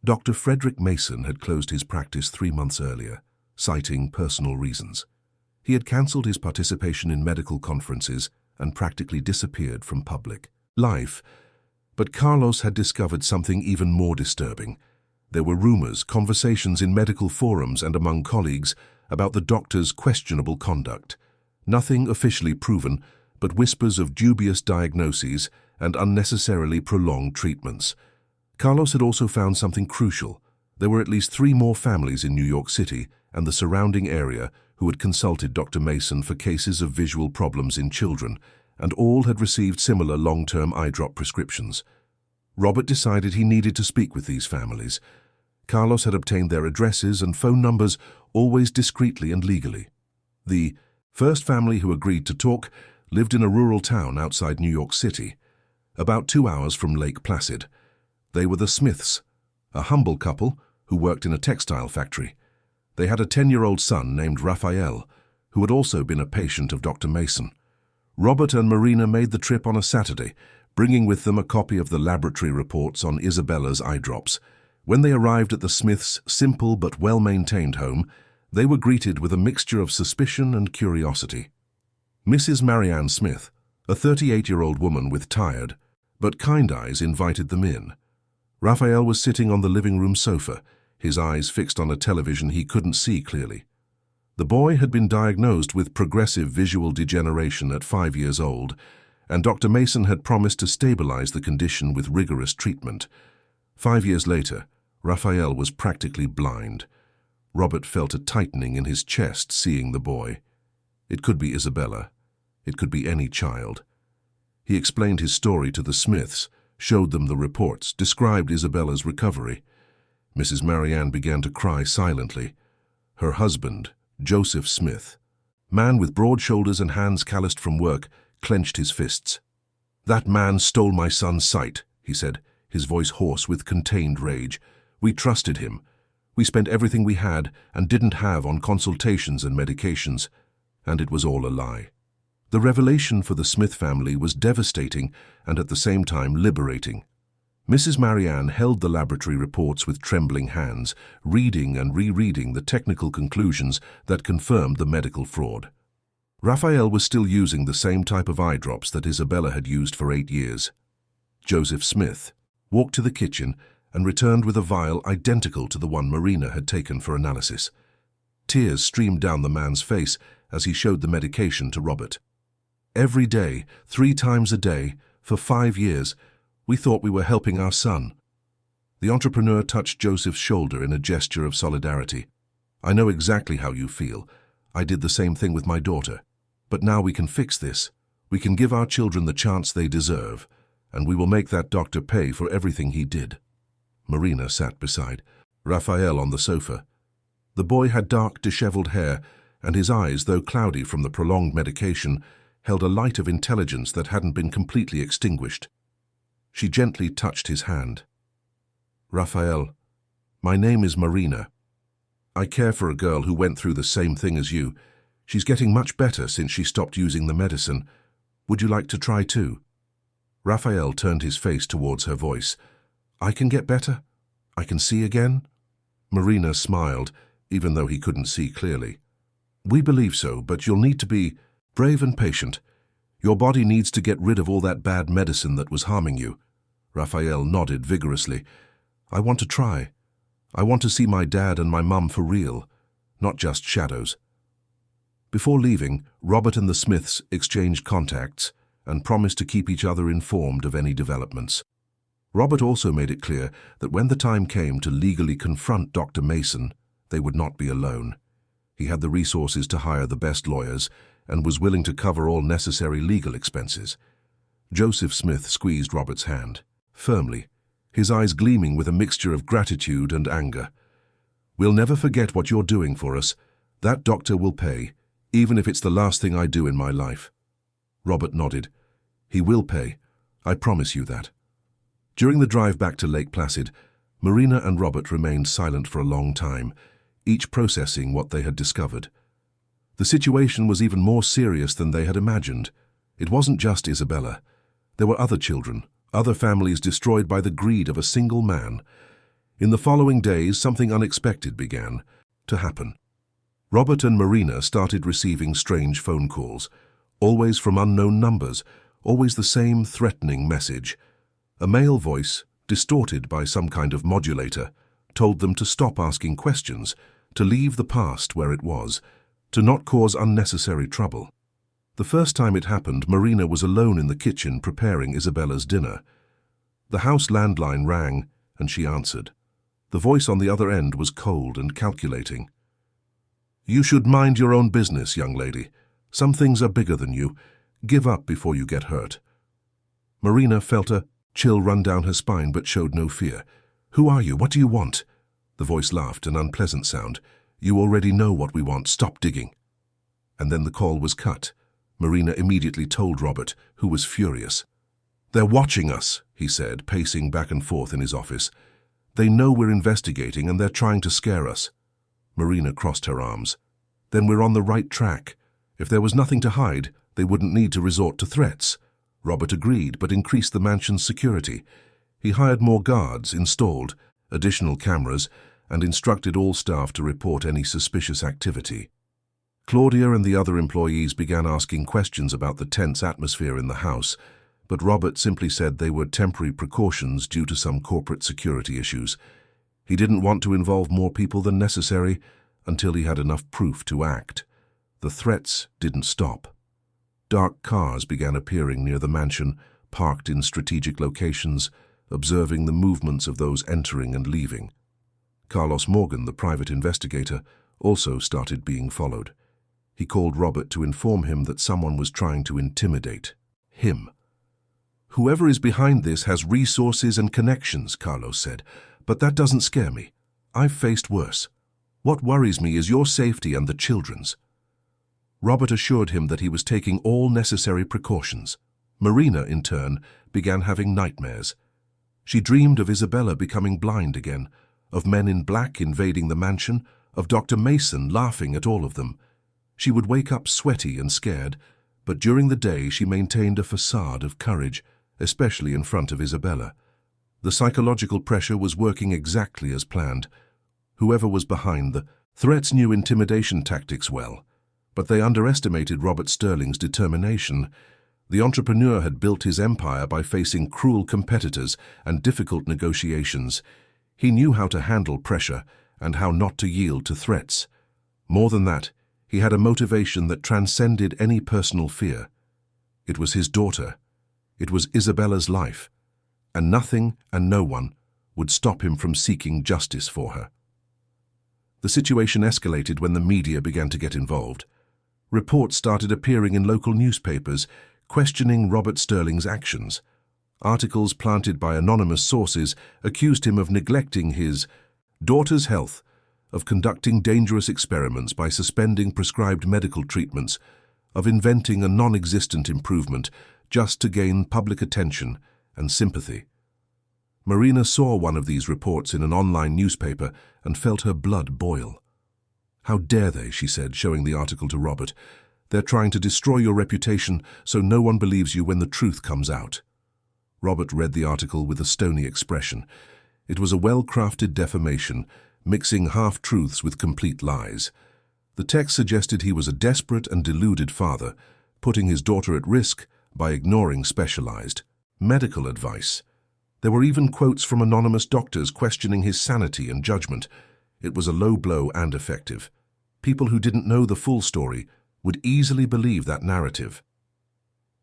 Dr. Frederick Mason had closed his practice 3 months earlier, citing personal reasons. He had cancelled his participation in medical conferences and practically disappeared from public life. But Carlos had discovered something even more disturbing. There were rumors, conversations in medical forums and among colleagues about the doctor's questionable conduct. Nothing officially proven, but whispers of dubious diagnoses and unnecessarily prolonged treatments. Carlos had also found something crucial. There were at least 3 more families in New York City and the surrounding area who had consulted Dr. Mason for cases of visual problems in children, and all had received similar long-term eye drop prescriptions. Robert decided he needed to speak with these families. Carlos had obtained their addresses and phone numbers, always discreetly and legally. The first family who agreed to talk lived in a rural town outside New York City, about 2 hours from Lake Placid. They were the Smiths, a humble couple who worked in a textile factory. They had a 10-year-old son named Raphael, who had also been a patient of Dr. Mason. Robert and Marina made the trip on a Saturday, bringing with them a copy of the laboratory reports on Isabella's eye drops. When they arrived at the Smiths' simple but well-maintained home, they were greeted with a mixture of suspicion and curiosity. Mrs. Marianne Smith, a 38-year-old woman with tired but kind eyes, invited them in. Raphael was sitting on the living room sofa, his eyes fixed on a television he couldn't see clearly. The boy had been diagnosed with progressive visual degeneration at 5 years old, and Dr. Mason had promised to stabilize the condition with rigorous treatment. 5 years later, Raphael was practically blind. Robert felt a tightening in his chest seeing the boy. It could be Isabella. It could be any child. He explained his story to the Smiths, showed them the reports, described Isabella's recovery. Mrs. Marianne began to cry silently. Her husband, Joseph Smith, man with broad shoulders and hands calloused from work, clenched his fists. "That man stole my son's sight," he said, his voice hoarse with contained rage. "We trusted him. We spent everything we had and didn't have on consultations and medications, and it was all a lie." The revelation for the Smith family was devastating and at the same time liberating. Mrs. Marianne held the laboratory reports with trembling hands, reading and rereading the technical conclusions that confirmed the medical fraud. Raphael was still using the same type of eye drops that Isabella had used for 8 years. Joseph Smith walked to the kitchen and returned with a vial identical to the one Marina had taken for analysis. Tears streamed down the man's face as he showed the medication to Robert. "Every day, 3 times a day, for 5 years, we thought we were helping our son." The entrepreneur touched Joseph's shoulder in a gesture of solidarity. "I know exactly how you feel. I did the same thing with my daughter. But now we can fix this. We can give our children the chance they deserve, and we will make that doctor pay for everything he did." Marina sat beside Raphael on the sofa. The boy had dark, disheveled hair, and his eyes, though cloudy from the prolonged medication, held a light of intelligence that hadn't been completely extinguished. She gently touched his hand. "Raphael, my name is Marina. I care for a girl who went through the same thing as you. She's getting much better since she stopped using the medicine. Would you like to try too?" Raphael turned his face towards her voice. "I can get better? I can see again?" Marina smiled, even though he couldn't see clearly. "We believe so, but you'll need to be brave and patient. Your body needs to get rid of all that bad medicine that was harming you." Raphael nodded vigorously. "I want to try. I want to see my dad and my mum for real, not just shadows." Before leaving, Robert and the Smiths exchanged contacts and promised to keep each other informed of any developments. Robert also made it clear that when the time came to legally confront Dr. Mason, they would not be alone. He had the resources to hire the best lawyers and was willing to cover all necessary legal expenses. Joseph Smith squeezed Robert's hand, firmly, his eyes gleaming with a mixture of gratitude and anger. "We'll never forget what you're doing for us. That doctor will pay, even if it's the last thing I do in my life." Robert nodded. "He will pay. I promise you that." During the drive back to Lake Placid, Marina and Robert remained silent for a long time, each processing what they had discovered. The situation was even more serious than they had imagined. It wasn't just Isabella. There were other children, other families destroyed by the greed of a single man. In the following days, something unexpected began to happen. Robert and Marina started receiving strange phone calls, always from unknown numbers, always the same threatening message. A male voice, distorted by some kind of modulator, told them to stop asking questions, to leave the past where it was, to not cause unnecessary trouble. The first time it happened, Marina was alone in the kitchen preparing Isabella's dinner. The house landline rang, and she answered. The voice on the other end was cold and calculating. "You should mind your own business, young lady. Some things are bigger than you. Give up before you get hurt." Marina felt a chill run down her spine but showed no fear. "Who are you? What do you want?" The voice laughed, an unpleasant sound. "You already know what we want. Stop digging." And then the call was cut. Marina immediately told Robert, who was furious. "They're watching us," he said, pacing back and forth in his office. "They know we're investigating and they're trying to scare us." Marina crossed her arms. "Then we're on the right track. If there was nothing to hide, they wouldn't need to resort to threats." Robert agreed, but increased the mansion's security. He hired more guards, installed additional cameras, and instructed all staff to report any suspicious activity. Claudia and the other employees began asking questions about the tense atmosphere in the house, but Robert simply said they were temporary precautions due to some corporate security issues. He didn't want to involve more people than necessary until he had enough proof to act. The threats didn't stop. Dark cars began appearing near the mansion, parked in strategic locations, observing the movements of those entering and leaving. Carlos Morgan, the private investigator, also started being followed. He called Robert to inform him that someone was trying to intimidate him. "Whoever is behind this has resources and connections," Carlos said, "but that doesn't scare me. I've faced worse. What worries me is your safety and the children's." Robert assured him that he was taking all necessary precautions. Marina, in turn, began having nightmares. She dreamed of Isabella becoming blind again, of men in black invading the mansion, of Dr. Mason laughing at all of them. She would wake up sweaty and scared, but during the day she maintained a facade of courage, especially in front of Isabella. The psychological pressure was working exactly as planned. Whoever was behind the threats knew intimidation tactics well, but they underestimated Robert Sterling's determination. The entrepreneur had built his empire by facing cruel competitors and difficult negotiations. He knew how to handle pressure and how not to yield to threats. More than that, he had a motivation that transcended any personal fear. It was his daughter. It was Isabella's life, and nothing and no one would stop him from seeking justice for her. The situation escalated when the media began to get involved. Reports started appearing in local newspapers, questioning Robert Sterling's actions. Articles planted by anonymous sources accused him of neglecting his daughter's health, of conducting dangerous experiments by suspending prescribed medical treatments, of inventing a non-existent improvement just to gain public attention and sympathy. Marina saw one of these reports in an online newspaper and felt her blood boil. "How dare they," she said, showing the article to Robert. "They're trying to destroy your reputation so no one believes you when the truth comes out." Robert read the article with a stony expression. It was a well-crafted defamation, mixing half-truths with complete lies. The text suggested he was a desperate and deluded father, putting his daughter at risk by ignoring specialized medical advice. There were even quotes from anonymous doctors questioning his sanity and judgment. It was a low blow and effective. People who didn't know the full story would easily believe that narrative.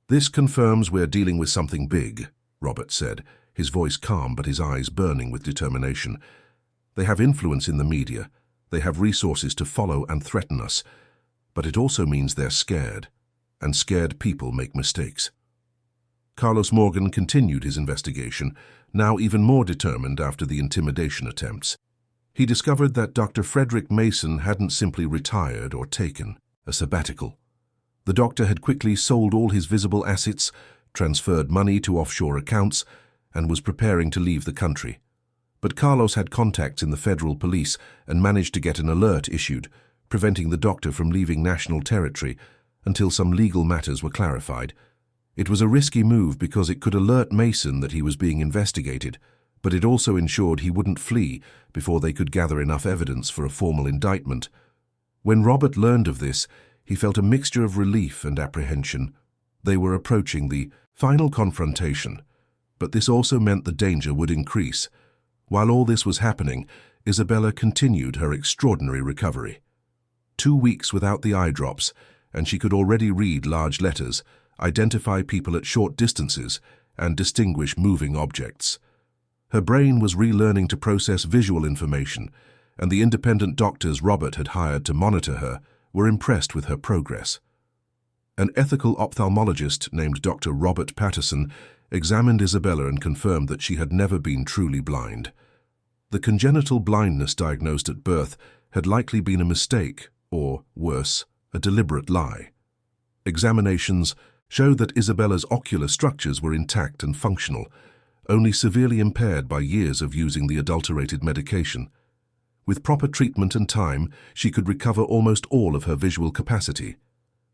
"This confirms we're dealing with something big," Robert said, his voice calm but his eyes burning with determination. "They have influence in the media. They have resources to follow and threaten us. But it also means they're scared, and scared people make mistakes." Carlos Morgan continued his investigation, now even more determined after the intimidation attempts. He discovered that Dr. Frederick Mason hadn't simply retired or taken a sabbatical. The doctor had quickly sold all his visible assets, transferred money to offshore accounts, and was preparing to leave the country. But Carlos had contacts in the federal police and managed to get an alert issued, preventing the doctor from leaving national territory until some legal matters were clarified. It was a risky move because it could alert Mason that he was being investigated, but it also ensured he wouldn't flee before they could gather enough evidence for a formal indictment. When Robert learned of this, he felt a mixture of relief and apprehension. They were approaching the final confrontation, but this also meant the danger would increase. While all this was happening, Isabella continued her extraordinary recovery. 2 weeks without the eye drops, and she could already read large letters, identify people at short distances, and distinguish moving objects. Her brain was relearning to process visual information, and the independent doctors Robert had hired to monitor her were impressed with her progress. An ethical ophthalmologist named Dr. Robert Patterson examined Isabella and confirmed that she had never been truly blind. The congenital blindness diagnosed at birth had likely been a mistake, or, worse, a deliberate lie. Examinations showed that Isabella's ocular structures were intact and functional, only severely impaired by years of using the adulterated medication. With proper treatment and time, she could recover almost all of her visual capacity.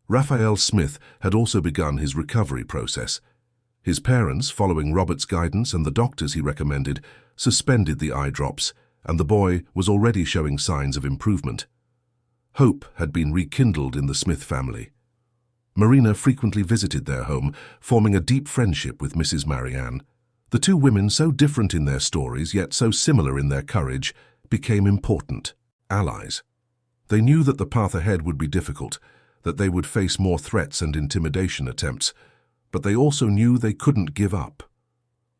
Raphael Smith had also begun his recovery process. His parents, following Robert's guidance and the doctors he recommended, suspended the eye drops, and the boy was already showing signs of improvement. Hope had been rekindled in the Smith family. Marina frequently visited their home, forming a deep friendship with Mrs. Marianne. The two women, so different in their stories yet so similar in their courage, became important allies. They knew that the path ahead would be difficult, that they would face more threats and intimidation attempts, but they also knew they couldn't give up.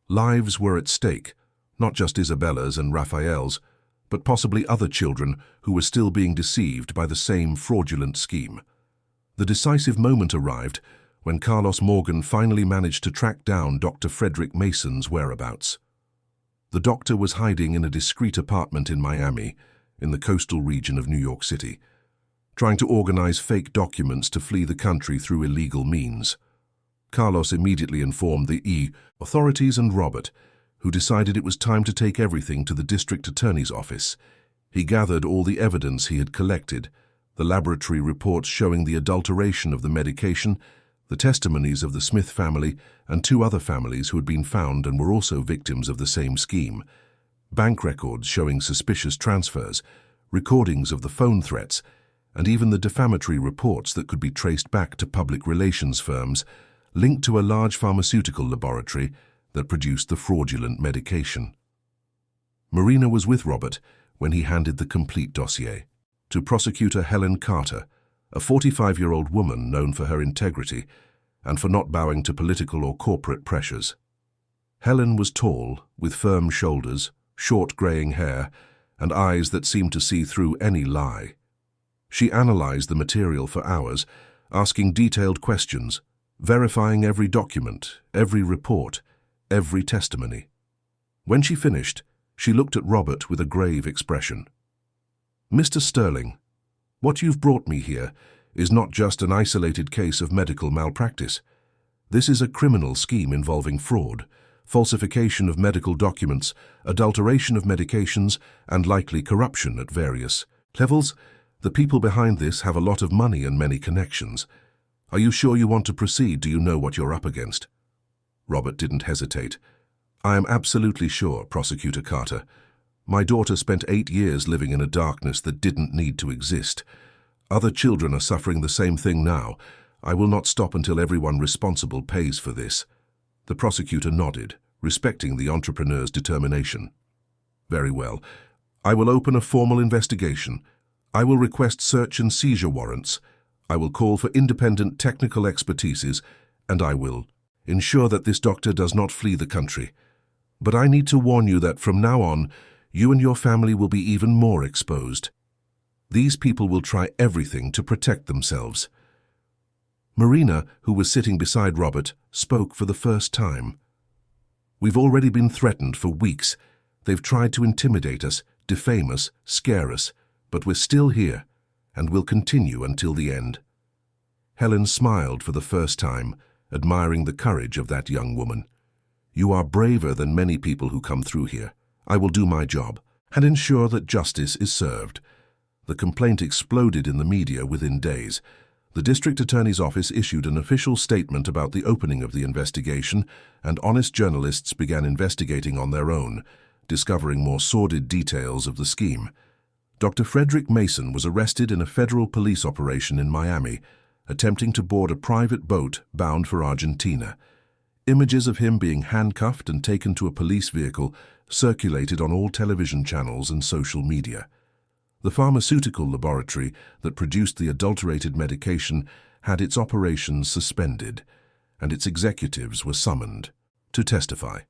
Lives were at stake, not just Isabella's and Raphael's, but possibly other children who were still being deceived by the same fraudulent scheme. The decisive moment arrived when Carlos Morgan finally managed to track down Dr. Frederick Mason's whereabouts. The doctor was hiding in a discreet apartment in Miami, in the coastal region of New York City, trying to organize fake documents to flee the country through illegal means. Carlos immediately informed the authorities and Robert, who decided it was time to take everything to the district attorney's office. He gathered all the evidence he had collected, the laboratory reports showing the adulteration of the medication, the testimonies of the Smith family and 2 other families who had been found and were also victims of the same scheme, bank records showing suspicious transfers, recordings of the phone threats, and even the defamatory reports that could be traced back to public relations firms linked to a large pharmaceutical laboratory that produced the fraudulent medication. Marina was with Robert when he handed the complete dossier to Prosecutor Helen Carter, a 45-year-old woman known for her integrity and for not bowing to political or corporate pressures. Helen was tall, with firm shoulders, short graying hair, and eyes that seemed to see through any lie. She analyzed the material for hours, asking detailed questions, verifying every document, every report, every testimony. When she finished, she looked at Robert with a grave expression. "Mr. Sterling, what you've brought me here is not just an isolated case of medical malpractice. This is a criminal scheme involving fraud, falsification of medical documents, adulteration of medications, and likely corruption at various levels. The people behind this have a lot of money and many connections. Are you sure you want to proceed? Do you know what you're up against?" Robert didn't hesitate. "I am absolutely sure, Prosecutor Carter. My daughter spent 8 years living in a darkness that didn't need to exist. Other children are suffering the same thing now. I will not stop until everyone responsible pays for this." The prosecutor nodded, respecting the entrepreneur's determination. "Very well. I will open a formal investigation. I will request search and seizure warrants. I will call for independent technical expertises, and I will ensure that this doctor does not flee the country. But I need to warn you that from now on, you and your family will be even more exposed. These people will try everything to protect themselves." Marina, who was sitting beside Robert, spoke for the first time. "We've already been threatened for weeks. They've tried to intimidate us, defame us, scare us, but we're still here, and will continue until the end." Helen smiled for the first time, admiring the courage of that young woman. "You are braver than many people who come through here. I will do my job and ensure that justice is served." The complaint exploded in the media within days. The district attorney's office issued an official statement about the opening of the investigation, and honest journalists began investigating on their own, discovering more sordid details of the scheme. Dr. Frederick Mason was arrested in a federal police operation in Miami, attempting to board a private boat bound for Argentina. Images of him being handcuffed and taken to a police vehicle circulated on all television channels and social media. The pharmaceutical laboratory that produced the adulterated medication had its operations suspended, and its executives were summoned to testify.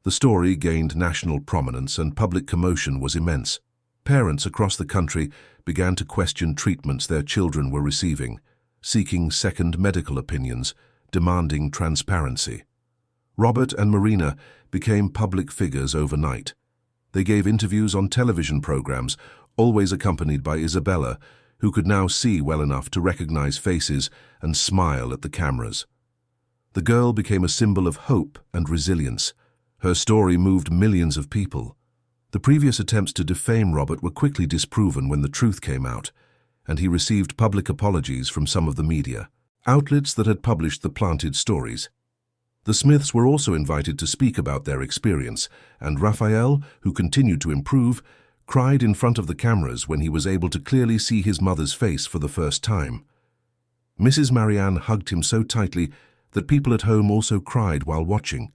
The story gained national prominence and public commotion was immense. Parents across the country began to question treatments their children were receiving, seeking second medical opinions, demanding transparency. Robert and Marina became public figures overnight. They gave interviews on television programs, always accompanied by Isabella, who could now see well enough to recognize faces and smile at the cameras. The girl became a symbol of hope and resilience. Her story moved millions of people. The previous attempts to defame Robert were quickly disproven when the truth came out, and he received public apologies from some of the media, outlets that had published the planted stories. The Smiths were also invited to speak about their experience, and Raphael, who continued to improve, cried in front of the cameras when he was able to clearly see his mother's face for the first time. Mrs. Marianne hugged him so tightly that people at home also cried while watching.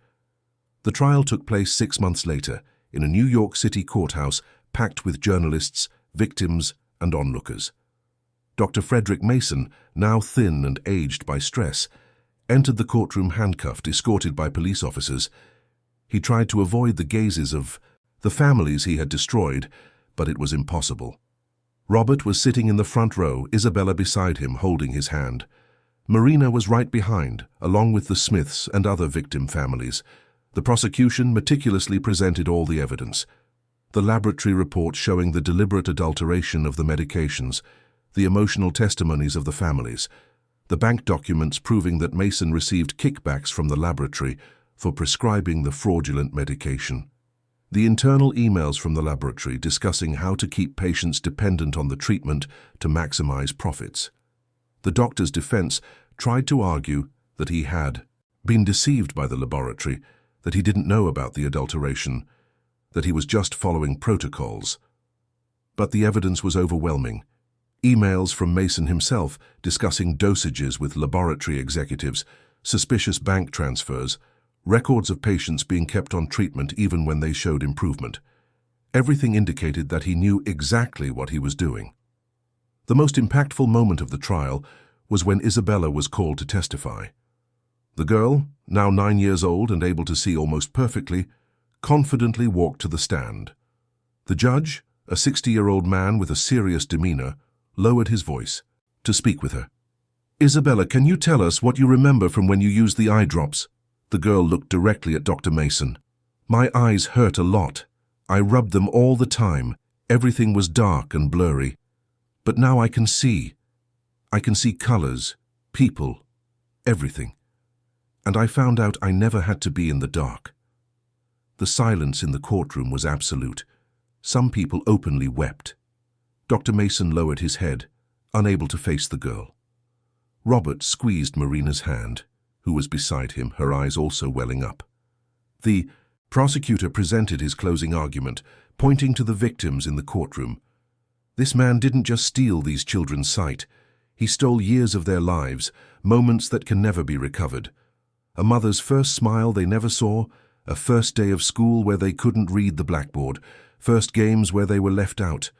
The trial took place 6 months later in a New York City courthouse packed with journalists, victims, and onlookers. Dr. Frederick Mason, now thin and aged by stress, entered the courtroom handcuffed, escorted by police officers. He tried to avoid the gazes of the families he had destroyed but it was impossible. Robert was sitting in the front row, Isabella beside him, holding his hand. Marina was right behind, along with the Smiths and other victim families. The prosecution meticulously presented all the evidence. The laboratory reports showing the deliberate adulteration of the medications, the emotional testimonies of the families, the bank documents proving that Mason received kickbacks from the laboratory for prescribing the fraudulent medication, the internal emails from the laboratory discussing how to keep patients dependent on the treatment to maximize profits. The doctor's defense tried to argue that he had been deceived by the laboratory, that he didn't know about the adulteration, that he was just following protocols. But the evidence was overwhelming. Emails from Mason himself discussing dosages with laboratory executives, suspicious bank transfers, records of patients being kept on treatment even when they showed improvement. Everything indicated that he knew exactly what he was doing. The most impactful moment of the trial was when Isabella was called to testify. The girl, now 9 years old and able to see almost perfectly, confidently walked to the stand. The judge, a 60-year-old man with a serious demeanor, lowered his voice to speak with her. "Isabella, can you tell us what you remember from when you used the eye drops?" The girl looked directly at Dr. Mason. "My eyes hurt a lot. I rubbed them all the time. Everything was dark and blurry. But now I can see. I can see colors, people, everything. And I found out I never had to be in the dark." The silence in the courtroom was absolute. Some people openly wept. Dr. Mason lowered his head, unable to face the girl. Robert squeezed Marina's hand, who was beside him, her eyes also welling up. The prosecutor presented his closing argument, pointing to the victims in the courtroom. This man didn't just steal these children's sight. He stole years of their lives, moments that can never be recovered. A mother's first smile they never saw, a first day of school where they couldn't read the blackboard, first games where they were left out.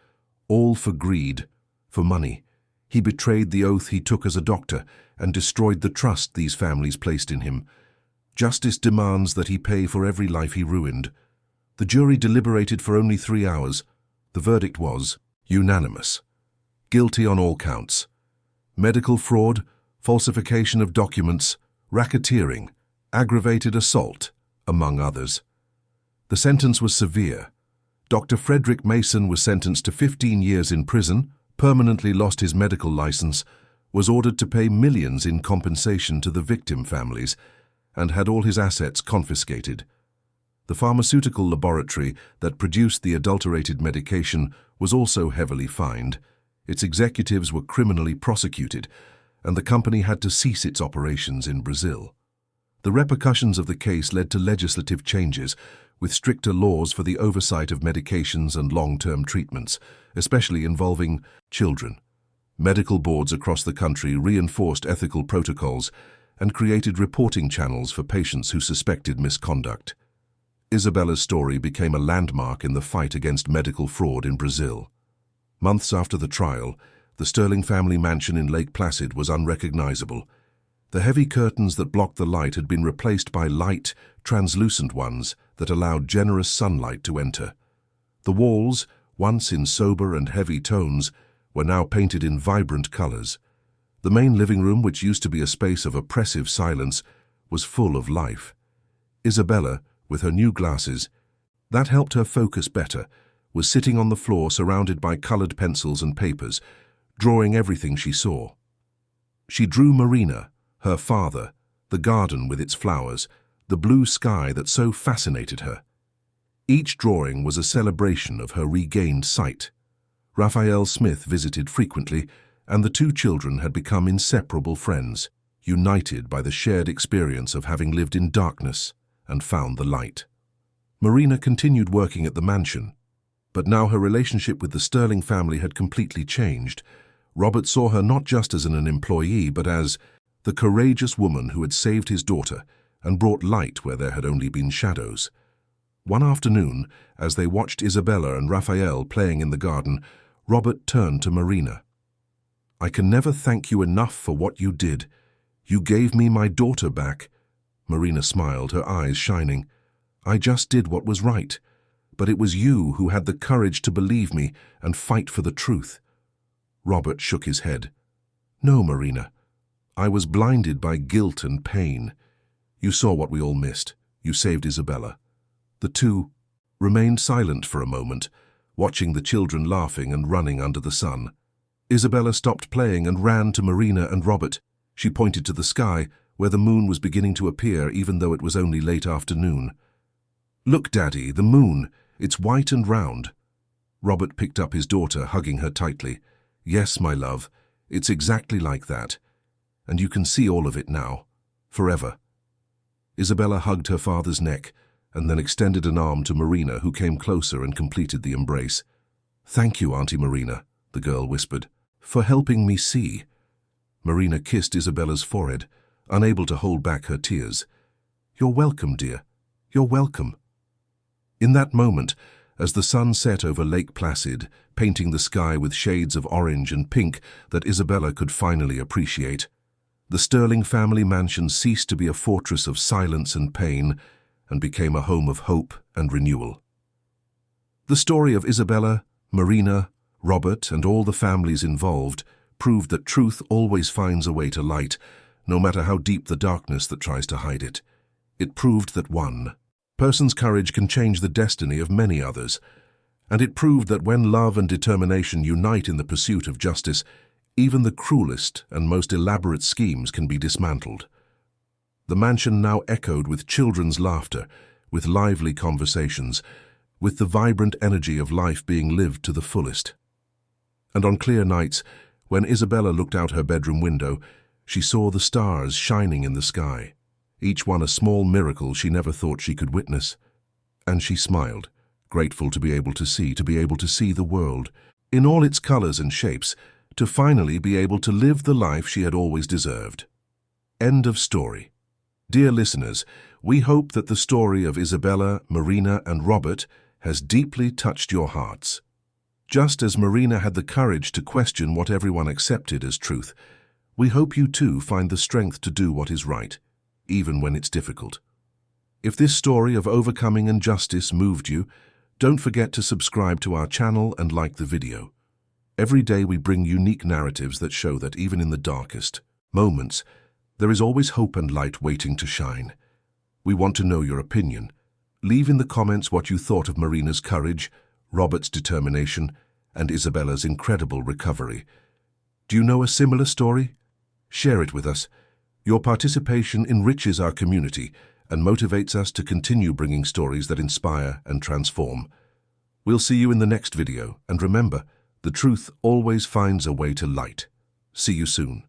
All for greed, for money. He betrayed the oath he took as a doctor and destroyed the trust these families placed in him. Justice demands that he pay for every life he ruined. The jury deliberated for only 3 hours. The verdict was unanimous. Guilty on all counts. Medical fraud, falsification of documents, racketeering, aggravated assault, among others. The sentence was severe. Dr. Frederick Mason was sentenced to 15 years in prison, permanently lost his medical license, was ordered to pay millions in compensation to the victim families, and had all his assets confiscated. The pharmaceutical laboratory that produced the adulterated medication was also heavily fined. Its executives were criminally prosecuted, and the company had to cease its operations in Brazil. The repercussions of the case led to legislative changes, with stricter laws for the oversight of medications and long-term treatments, especially involving children. Medical boards across the country reinforced ethical protocols and created reporting channels for patients who suspected misconduct. Isabella's story became a landmark in the fight against medical fraud in Brazil. Months after the trial, the Sterling family mansion in Lake Placid was unrecognizable. The heavy curtains that blocked the light had been replaced by light, translucent ones that allowed generous sunlight to enter. The walls, once in sober and heavy tones, were now painted in vibrant colors. The main living room, which used to be a space of oppressive silence, was full of life. Isabella, with her new glasses, that helped her focus better, was sitting on the floor surrounded by colored pencils and papers, drawing everything she saw. She drew Marina, her father, the garden with its flowers, the blue sky that so fascinated her. Each drawing was a celebration of her regained sight. Raphael Smith visited frequently, and the two children had become inseparable friends, united by the shared experience of having lived in darkness and found the light. Marina continued working at the mansion, but now her relationship with the Sterling family had completely changed. Robert saw her not just as an employee, but as the courageous woman who had saved his daughter and brought light where there had only been shadows. One afternoon, as they watched Isabella and Raphael playing in the garden, Robert turned to Marina. "I can never thank you enough for what you did. You gave me my daughter back." Marina smiled, her eyes shining. "I just did what was right. but it was you who had the courage to believe me and fight for the truth." Robert shook his head. "No, Marina. I was blinded by guilt and pain. You saw what we all missed. You saved Isabella." The two remained silent for a moment, watching the children laughing and running under the sun. Isabella stopped playing and ran to Marina and Robert. She pointed to the sky, where the moon was beginning to appear even though it was only late afternoon. "Look, Daddy, the moon. It's white and round." Robert picked up his daughter, hugging her tightly. "Yes, my love, it's exactly like that. And you can see all of it now. Forever." Isabella hugged her father's neck and then extended an arm to Marina, who came closer and completed the embrace. "Thank you, Auntie Marina," the girl whispered, "for helping me see." Marina kissed Isabella's forehead, unable to hold back her tears. "You're welcome, dear. You're welcome." In that moment, as the sun set over Lake Placid, painting the sky with shades of orange and pink that Isabella could finally appreciate, the Sterling family mansion ceased to be a fortress of silence and pain and became a home of hope and renewal. The story of Isabella, Marina, Robert, and all the families involved proved that truth always finds a way to light, no matter how deep the darkness that tries to hide it. It proved that one person's courage can change the destiny of many others, and it proved that when love and determination unite in the pursuit of justice, even the cruelest and most elaborate schemes can be dismantled. The mansion now echoed with children's laughter, with lively conversations, with the vibrant energy of life being lived to the fullest. And on clear nights, when Isabella looked out her bedroom window, she saw the stars shining in the sky, each one a small miracle she never thought she could witness. And she smiled, grateful to be able to see the world, in all its colors and shapes, to finally be able to live the life she had always deserved. End of story. Dear listeners, we hope that the story of Isabella, Marina, and Robert has deeply touched your hearts. Just as Marina had the courage to question what everyone accepted as truth, we hope you too find the strength to do what is right, even when it's difficult. If this story of overcoming injustice moved you, don't forget to subscribe to our channel and like the video. Every day we bring unique narratives that show that even in the darkest moments, there is always hope and light waiting to shine. We want to know your opinion. Leave in the comments what you thought of Marina's courage, Robert's determination, and Isabella's incredible recovery. Do you know a similar story? Share it with us. Your participation enriches our community and motivates us to continue bringing stories that inspire and transform. We'll see you in the next video, and remember, the truth always finds a way to light. See you soon.